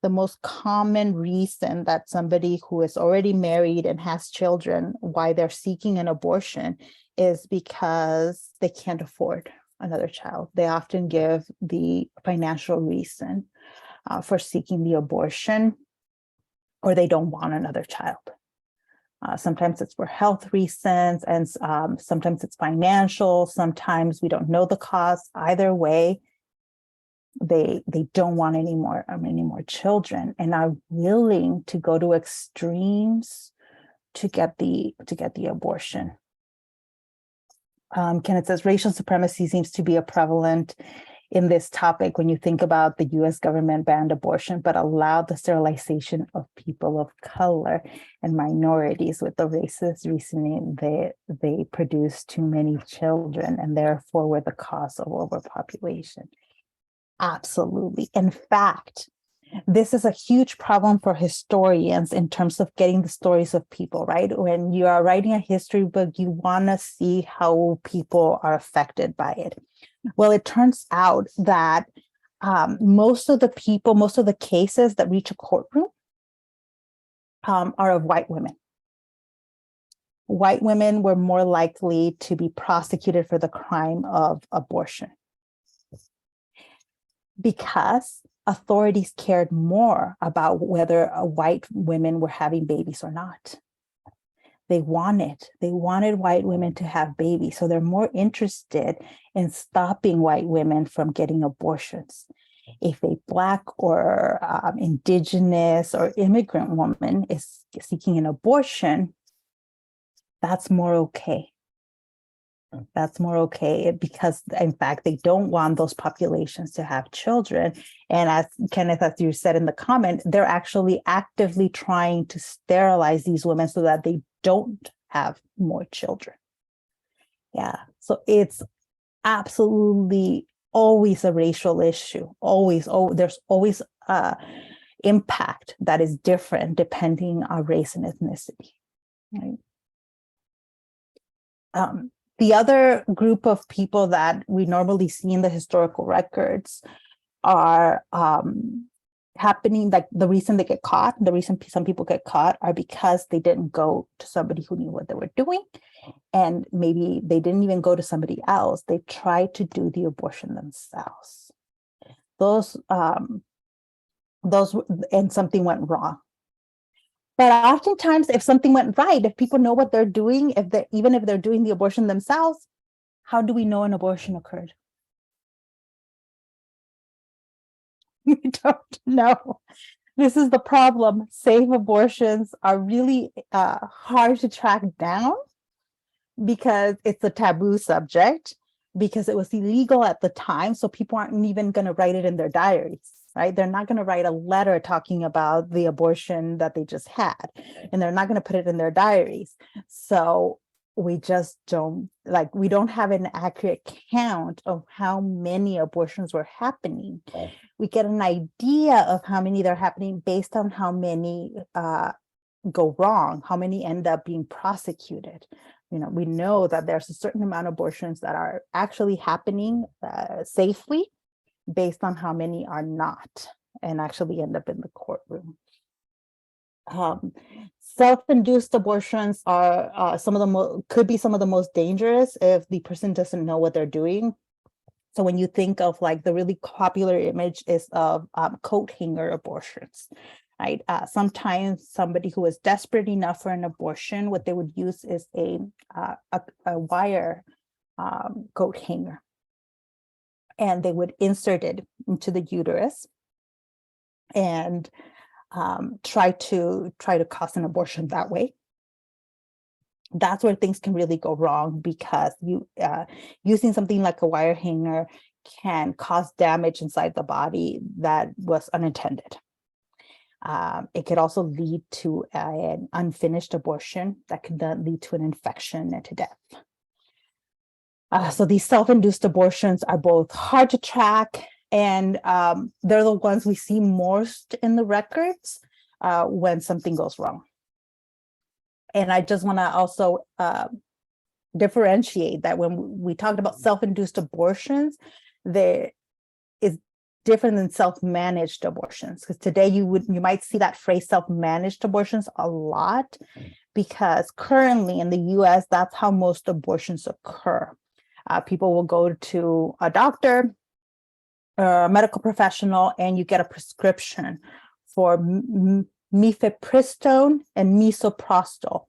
the most common reason that somebody who is already married and has children, why they're seeking an abortion, is because they can't afford another child. They often give the financial reason for seeking the abortion, or they don't want another child. Sometimes it's for health reasons, and sometimes it's financial. Sometimes we don't know the cause. Either way, they don't want any more children, and are willing to go to extremes to get the abortion. Kenneth says racial supremacy seems to be a prevalent in this topic when you think about the U.S. government banned abortion, but allowed the sterilization of people of color and minorities with the racist reasoning they produce too many children and therefore were the cause of overpopulation. Absolutely. In fact, this is a huge problem for historians in terms of getting the stories of people, right? When you are writing a history book, you want to see how people are affected by it. Well, it turns out that most of the cases that reach a courtroom are of white women. White women were more likely to be prosecuted for the crime of abortion because authorities cared more about whether white women were having babies or not. They wanted white women to have babies, so they're more interested in stopping white women from getting abortions. If a Black or Indigenous or immigrant woman is seeking an abortion, that's more okay. That's more okay because, in fact, they don't want those populations to have children. And as Kenneth, as you said in the comment, they're actually actively trying to sterilize these women so that they don't have more children. Yeah, so it's absolutely always a racial issue. There's always impact that is different depending on race and ethnicity. Right? The other group of people that we normally see in the historical records are happening, like the reason they get caught, the reason some people get caught are because they didn't go to somebody who knew what they were doing. And maybe they didn't even go to somebody else. They tried to do the abortion themselves. Those, and something went wrong. But oftentimes, if something went right, if people know what they're doing, even if they're doing the abortion themselves, how do we know an abortion occurred? We don't know. This is the problem. Safe abortions are really hard to track down because it's a taboo subject, because it was illegal at the time. So people aren't even going to write it in their diaries, right? They're not going to write a letter talking about the abortion that they just had, and they're not going to put it in their diaries. So we just don't we don't have an accurate count of how many abortions were happening. We get an idea of how many they're happening based on how many go wrong, how many end up being prosecuted. We know that there's a certain amount of abortions that are actually happening safely, based on how many are not and actually end up in the courtroom. Self-induced abortions are could be some of the most dangerous if the person doesn't know what they're doing. So when you think of the really popular image is of coat hanger abortions, right? Sometimes somebody who is desperate enough for an abortion, what they would use is a wire coat hanger, and they would insert it into the uterus and try to cause an abortion that way. That's where things can really go wrong, because using something like a wire hanger can cause damage inside the body that was unintended. It could also lead to an unfinished abortion that could then lead to an infection and to death. So these self-induced abortions are both hard to track, and they're the ones we see most in the records when something goes wrong. And I just want to also differentiate that when we talked about self-induced abortions, there is different than self-managed abortions, because today you might see that phrase self-managed abortions a lot, because currently in the US, that's how most abortions occur. People will go to a doctor or a medical professional, and you get a prescription for mifepristone and misoprostol.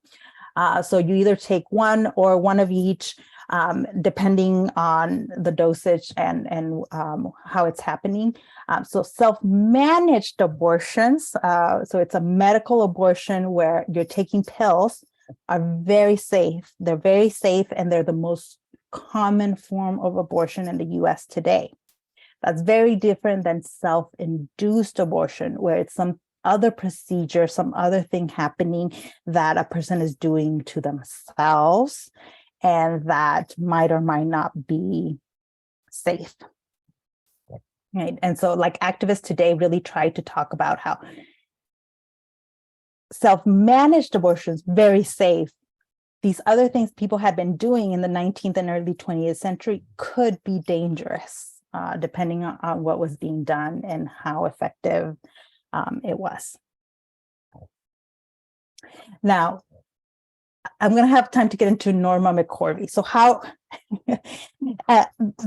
So you either take one or one of each, depending on the dosage and how it's happening. So self-managed abortions, so it's a medical abortion where you're taking pills, are very safe. They're very safe, and they're the most common form of abortion in the US today. That's very different than self-induced abortion, where it's some other procedure, some other thing happening that a person is doing to themselves, and that might or might not be safe. Right. And so activists today really try to talk about how self-managed abortions, very safe. These other things people had been doing in the 19th and early 20th century could be dangerous, depending on what was being done and how effective it was. Now, I'm going to have time to get into Norma McCorvey. So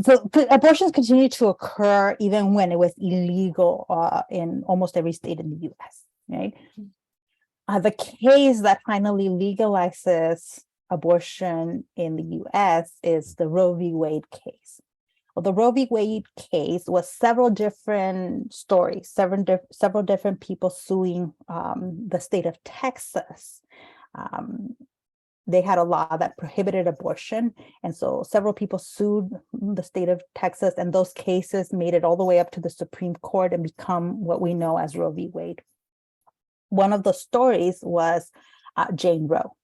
so abortions continue to occur even when it was illegal in almost every state in the US, right? The case that finally legalizes abortion in the US is the Roe v. Wade case. Well, the Roe v. Wade case was several different stories, several different people suing the state of Texas. They had a law that prohibited abortion, and so several people sued the state of Texas, and those cases made it all the way up to the Supreme Court and become what we know as Roe v. Wade. One of the stories was Jane Roe,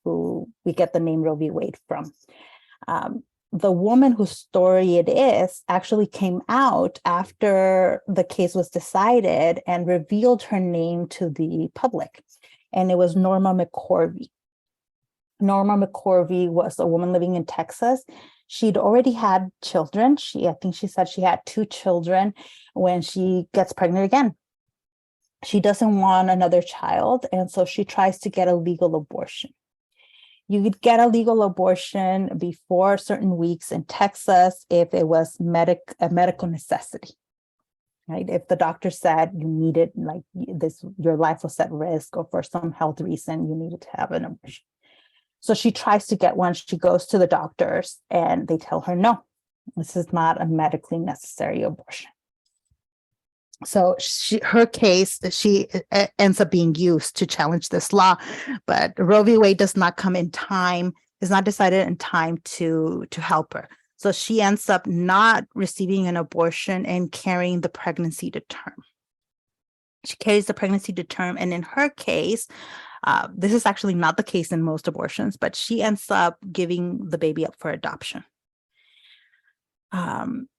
who we get the name Roe v. Wade from. The woman whose story it is actually came out after the case was decided and revealed her name to the public, and it was Norma McCorvey. Norma McCorvey was a woman living in Texas. She'd already had children. I think she said she had 2 children when she gets pregnant again. She doesn't want another child, and so she tries to get a legal abortion. You could get a legal abortion before certain weeks in Texas if it was a medical necessity, right? If the doctor said you needed, like this, your life was at risk, or for some health reason you needed to have an abortion. So she tries to get one. She goes to the doctors and they tell her, no, this is not a medically necessary abortion. So her case, she ends up being used to challenge this law, but Roe v. Wade does not come in time, is not decided in time to help her. So she ends up not receiving an abortion and carrying the pregnancy to term. She carries the pregnancy to term, and in her case, this is actually not the case in most abortions, but she ends up giving the baby up for adoption.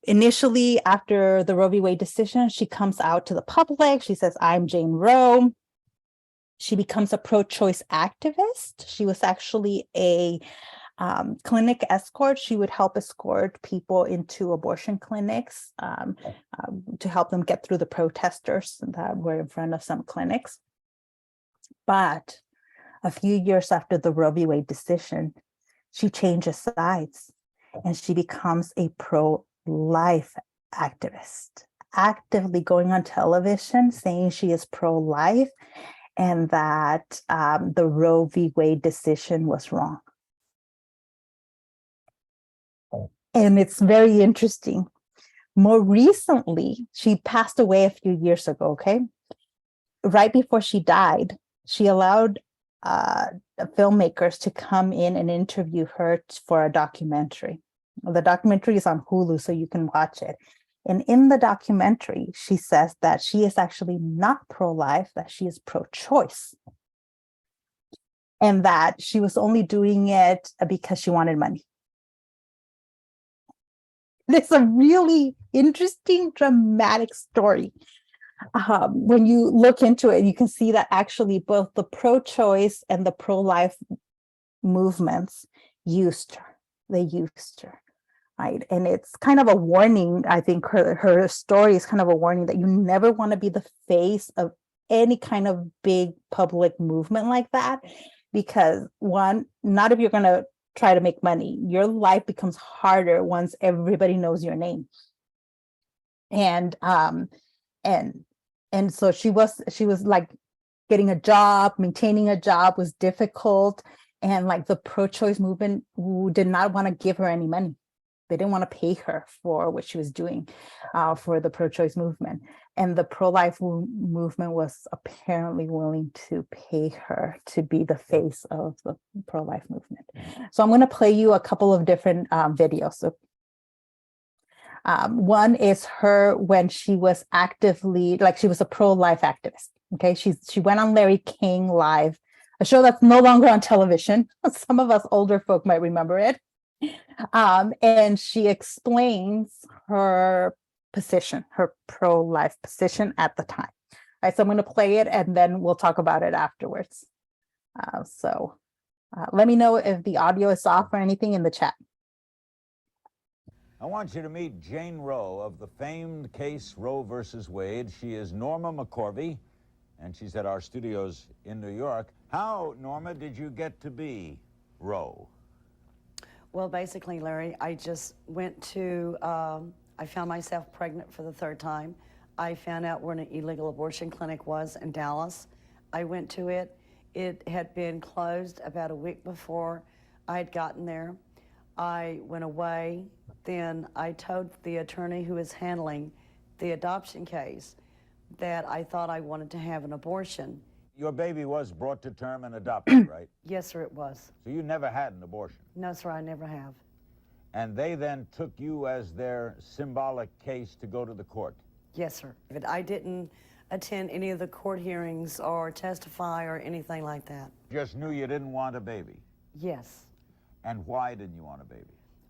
Initially, after the Roe v. Wade decision, she comes out to the public. She says, I'm Jane Roe. She becomes a pro-choice activist. She was actually a clinic escort. She would help escort people into abortion clinics to help them get through the protesters that were in front of some clinics. But a few years after the Roe v. Wade decision, she changes sides. And she becomes a pro-life activist, actively going on television saying she is pro-life and that the Roe v. Wade decision was wrong. And it's very interesting. More recently, she passed away a few years ago, okay? Right before she died, she allowed filmmakers to come in and interview her for a documentary. The documentary is on Hulu, so you can watch it. And in the documentary, she says that she is actually not pro-life, that she is pro-choice. And that she was only doing it because she wanted money. It's a really interesting, dramatic story. When you look into it, you can see that actually both the pro-choice and the pro-life movements used her. They used her. Right. And it's kind of a warning. I think her story is kind of a warning that you never want to be the face of any kind of big public movement like that, because one, not if you're going to try to make money, your life becomes harder once everybody knows your name. And so she was like getting a job, maintaining a job was difficult. And like the pro-choice movement did not want to give her any money. They didn't want to pay her for what she was doing for the pro-choice movement. And the pro-life movement was apparently willing to pay her to be the face of the pro-life movement. So I'm going to play you a couple of different videos. So one is her when she was actively, like she was a pro-life activist. Okay, she went on Larry King Live, a show that's no longer on television. Some of us older folk might remember it. And she explains her position, her pro-life position at the time. All right, so I'm going to play it and then we'll talk about it afterwards. Let me know if the audio is off or anything in the chat. I want you to meet Jane Roe of the famed case Roe versus Wade. She is Norma McCorvey, and she's at our studios in New York. How, Norma, did you get to be Roe? Well, basically, Larry, I just went to, I found myself pregnant for the third time. I found out where an illegal abortion clinic was in Dallas. I went to it. It had been closed about a week before I had gotten there. I went away. Then I told the attorney who was handling the adoption case that I thought I wanted to have an abortion. Your baby was brought to term and adopted, right? Yes, sir, it was. So you never had an abortion? No, sir, I never have. And they then took you as their symbolic case to go to the court? Yes, sir. But I didn't attend any of the court hearings or testify or anything like that. Just knew you didn't want a baby? Yes. And why didn't you want a baby?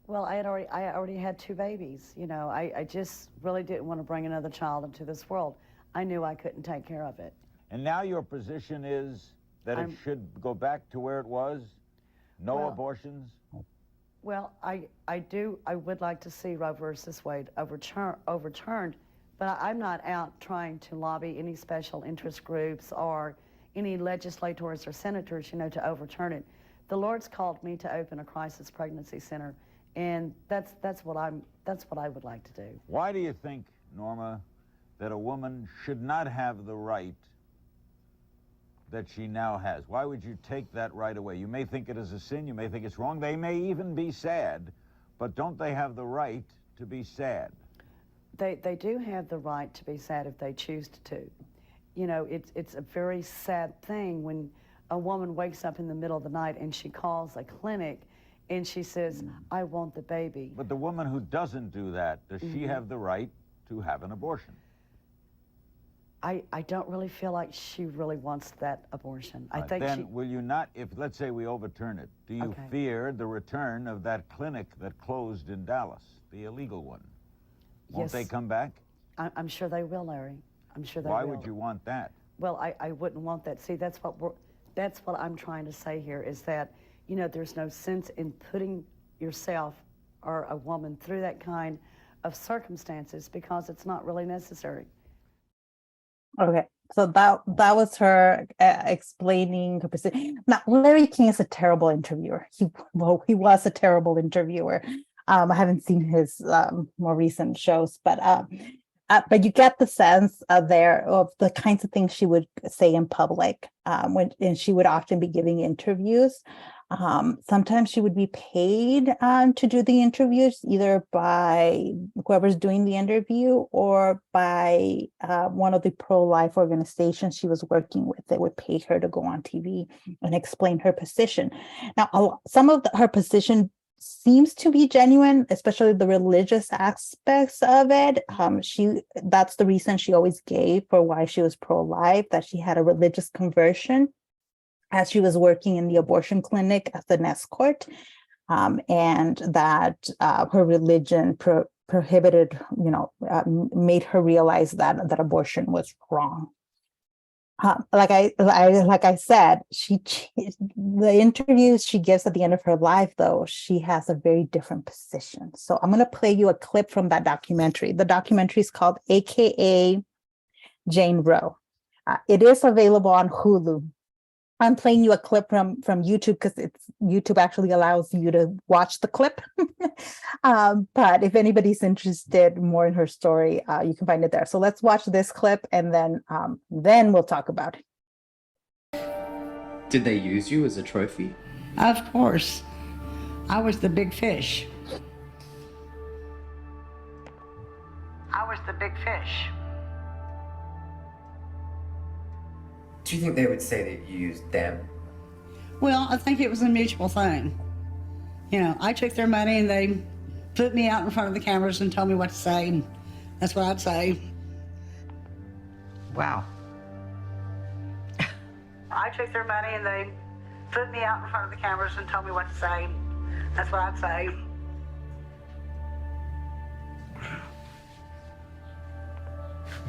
Well, I already had 2 babies. You know, I just really didn't want to bring another child into this world. I knew I couldn't take care of it. And now your position is that it should go back to where it was? No abortions? Well, I would like to see Roe versus Wade overturned, but I'm not out trying to lobby any special interest groups or any legislators or senators, you know, to overturn it. The Lord's called me to open a crisis pregnancy center, and that's what I would like to do. Why do you think, Norma, that a woman should not have the right that she now has? Why would you take that right away? You may think it is a sin, you may think it's wrong, they may even be sad, but don't they have the right to be sad? They do have the right to be sad if they choose to. You know, it's a very sad thing when a woman wakes up in the middle of the night and she calls a clinic and she says, I want the baby. But the woman who doesn't do that, does she have the right to have an abortion? I don't really feel like she really wants that abortion. I think then will you not, if let's say we overturn it, do you fear the return of that clinic that closed in Dallas, the illegal one? Won't they come back? I'm sure they will, Larry. I'm sure they will. Why would you want that? Well, I wouldn't want that. See, that's what I'm trying to say here is that, you know, there's no sense in putting yourself or a woman through that kind of circumstances because it's not really necessary. Okay, so that was her explaining her position. Now, Larry King is a terrible interviewer. He was a terrible interviewer. I haven't seen his more recent shows, but you get the sense there of the kinds of things she would say in public and she would often be giving interviews. Sometimes she would be paid to do the interviews, either by whoever's doing the interview or by one of the pro-life organizations she was working with. They would pay her to go on TV and explain her position. Now, some of her position seems to be genuine, especially the religious aspects of it. That's the reason she always gave for why she was pro-life, that she had a religious conversion as she was working in the abortion clinic as an escort, and that her religion prohibited, made her realize that abortion was wrong. Like I said, the interviews she gives at the end of her life, though, she has a very different position. So I'm going to play you a clip from that documentary. The documentary is called AKA Jane Roe. It is available on Hulu. I'm playing you a clip from YouTube because YouTube actually allows you to watch the clip. But if anybody's interested more in her story, you can find it there. So let's watch this clip and then we'll talk about it. Did they use you as a trophy? Of course. I was the big fish. I was the big fish. Do you think they would say that you used them? Well, I think it was a mutual thing. You know, I took their money and they put me out in front of the cameras and told me what to say, and that's what I'd say. Wow. I took their money and they put me out in front of the cameras and told me what to say. That's what I'd say.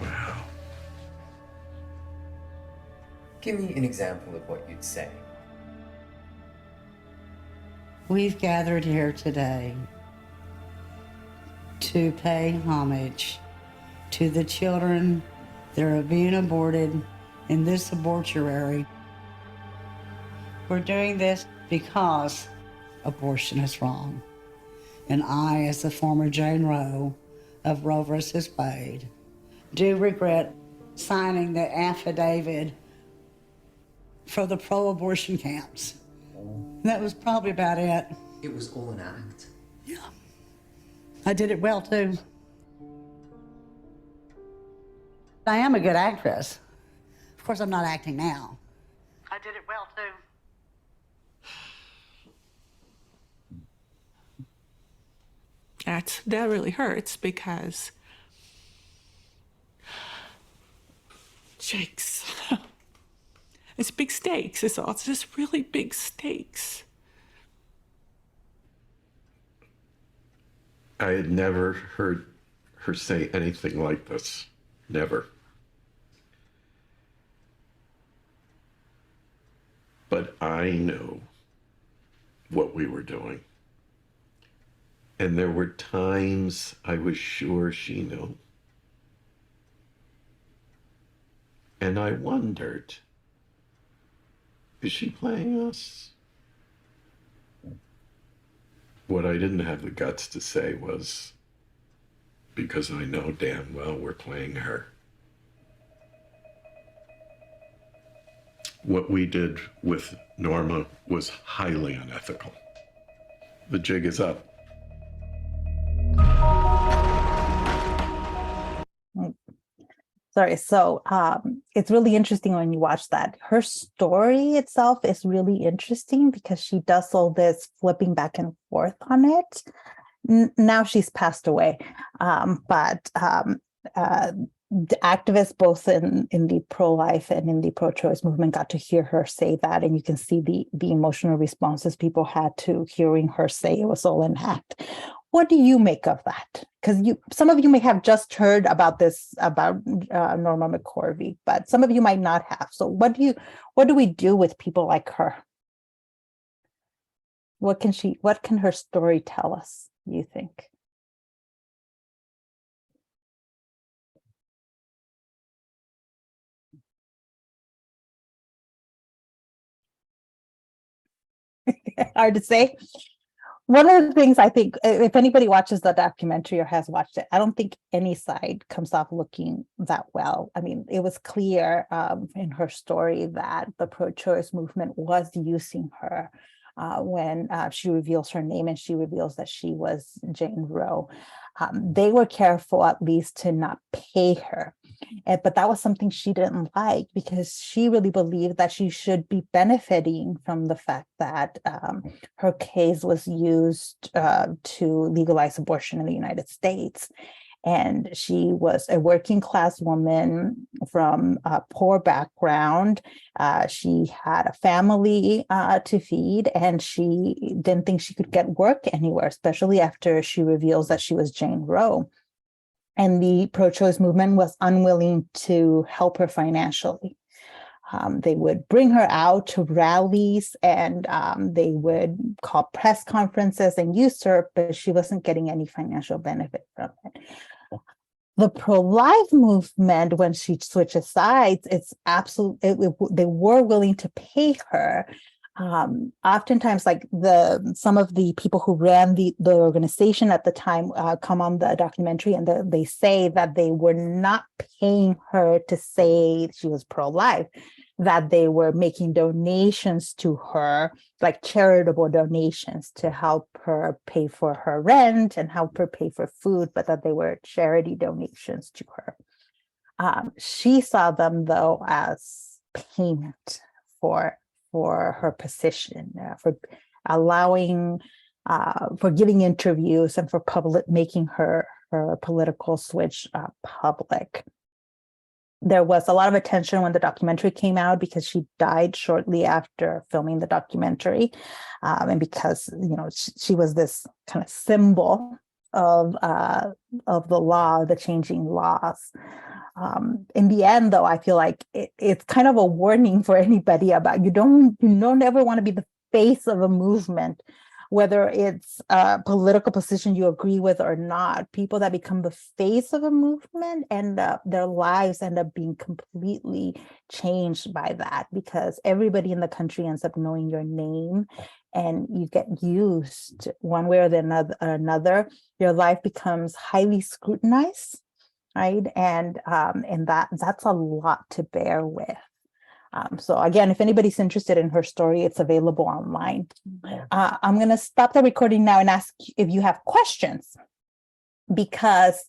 Wow. Give me an example of what you'd say. We've gathered here today to pay homage to the children that are being aborted in this abortuary. We're doing this because abortion is wrong. And I, as the former Jane Roe of Roe versus Wade, do regret signing the affidavit for the pro-abortion camps. That was probably about it. It was all an act. Yeah. I did it well, too. I am a good actress. Of course, I'm not acting now. I did it well, too. That really hurts because Jake's it's big stakes. It's just really big stakes. I had never heard her say anything like this. Never. But I knew what we were doing. And there were times I was sure she knew. And I wondered, is she playing us? What I didn't have the guts to say was, because I know damn well we're playing her. What we did with Norma was highly unethical. The jig is up. Sorry. So it's really interesting when you watch that. Her story itself is really interesting because she does all this flipping back and forth on it. Now she's passed away. But the activists, both in the pro-life and in the pro-choice movement, got to hear her say that. And you can see the emotional responses people had to hearing her say it was all an act. What do you make of that? Because some of you may have just heard about this, about Norma McCorvey, but some of you might not have. So what do we do with people like her? What can her story tell us, you think? Hard to say. One of the things I think, if anybody watches the documentary or has watched it, I don't think any side comes off looking that well. I mean, it was clear in her story that the pro-choice movement was using her when she reveals her name and she reveals that she was Jane Roe. They were careful at least to not pay her. But that was something she didn't like because she really believed that she should be benefiting from the fact that her case was used to legalize abortion in the United States. And she was a working class woman from a poor background. She had a family to feed, and she didn't think she could get work anywhere, especially after she reveals that she was Jane Roe. And the pro-choice movement was unwilling to help her financially. They would bring her out to rallies and they would call press conferences and use her, but she wasn't getting any financial benefit from it. The pro-life movement, when she switches sides, it's absolutely, they were willing to pay her. Oftentimes, like some of the people who ran the organization at the time come on the documentary, and they say that they were not paying her to say she was pro-life, that they were making donations to her, like charitable donations to help her pay for her rent and help her pay for food, but that they were charity donations to her. She saw them, though, as payment for her position, for allowing, for giving interviews and for making her political switch public. There was a lot of attention when the documentary came out because she died shortly after filming the documentary, and because she was this kind of symbol of the law, the changing laws. In the end, though, I feel like it's kind of a warning for anybody about you don't ever want to be the face of a movement, whether it's a political position you agree with or not. People that become the face of a movement end up, their lives end up being completely changed by that, because everybody in the country ends up knowing your name and you get used one way or another. Your life becomes highly scrutinized. Right. And that's a lot to bear with. So again, if anybody's interested in her story, it's available online. I'm going to stop the recording now and ask if you have questions, because